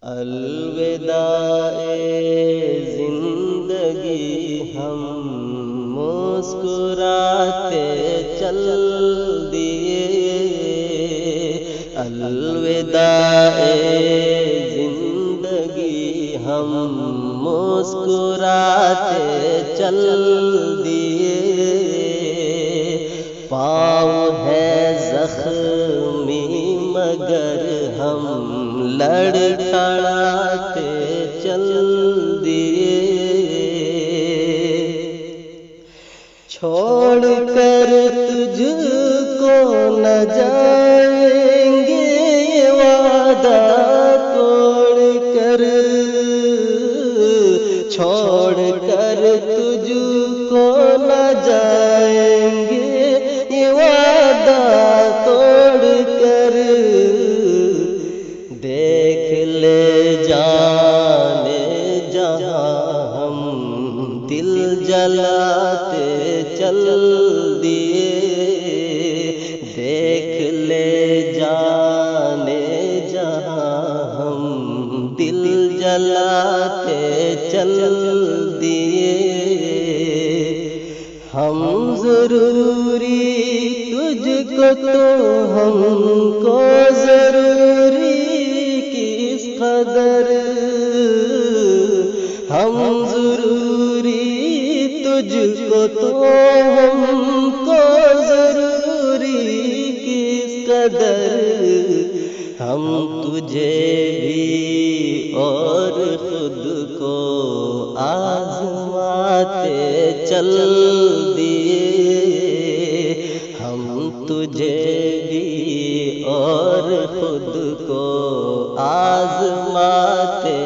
الوداع زندگی ہم مسکراتے چل دیے، الوداع زندگی ہم مسکراتے چل دیے، پاؤں ہے زخمی مگر ہم لڑکھڑاتے چل دیے، چھوڑ کر تجھ کو نہ جائیں گے، یہ وعدہ توڑ کر، چھوڑ کر تجھ کو نہ جائیں گے، یہ وعدہ توڑ کر، دیکھ لے جانے جہاں ہم دل جلاتے چل دیے، دیکھ لے جانے جہاں ہم دل جلاتے چل دیے، ہم ضروری تجھ کو تو ہم کو ضروری کس قدر، ہم ضروری تجھ کو تو ہم کو ضروری کس قدر، ہم تجھے بھی اور خود کو آزماتے چل دیے، ہم تجھے بھی اور خود کو آزماتے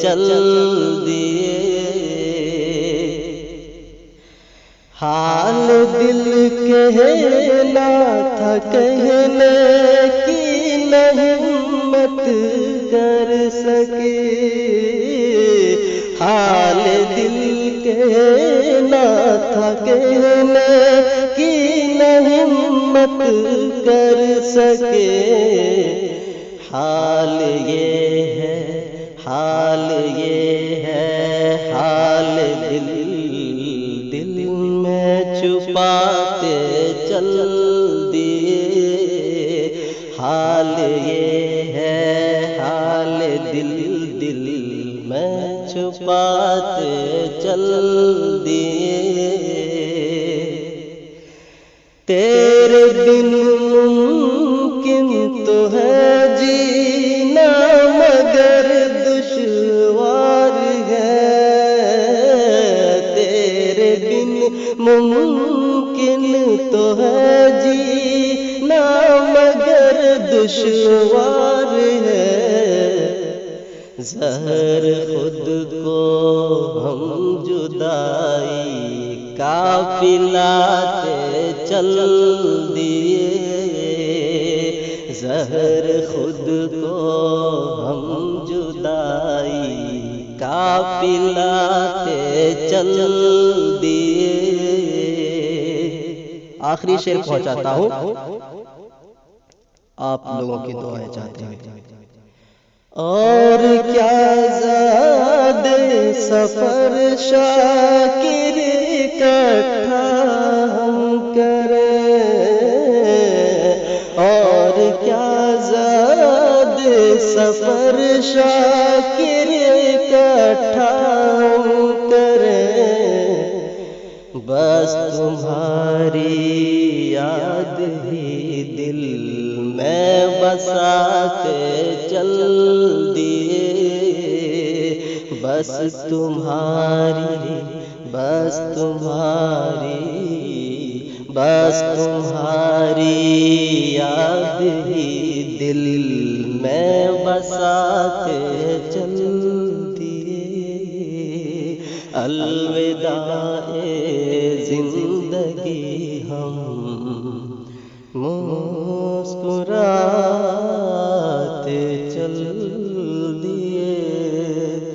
چل دیے، حال دل کہنا تھا کہنے کی نہ ہمت کر سکے، حال دل کہنا تھا کہنے کی نہ ہمت کر سکے، حال یہ ہے، حال یہ ہے، حال دل میں چھپاتے چل دیے، حال یہ ہے، حال دل میں چھپاتے چل دیے، تیرے بن ممکن تو ہے جینا مگر دشوار ہے، تیرے بن ممکن تو ہے جینا مگر دشوار ہے، زہر خود کو ہم جدائی کا پلاتے چل دیے، زہر خود کو ہم جدائی کا پلاتے چل دیے، آخری شعر پہنچاتا ہوں، آپ لوگوں کی دعائیں چاہتے ہیں، اور کیا زاد سفر شاکر اکٹھا ہم کریں، اور کیا زاد سفر شاکر اکٹھا ہم کریں، بس تمہاری یاد ہی دل میں بساتے چل دیے، بس تمہاری یاد ہی دل میں بساتے چل دیے، الوداع زندگی ہم مسکراتے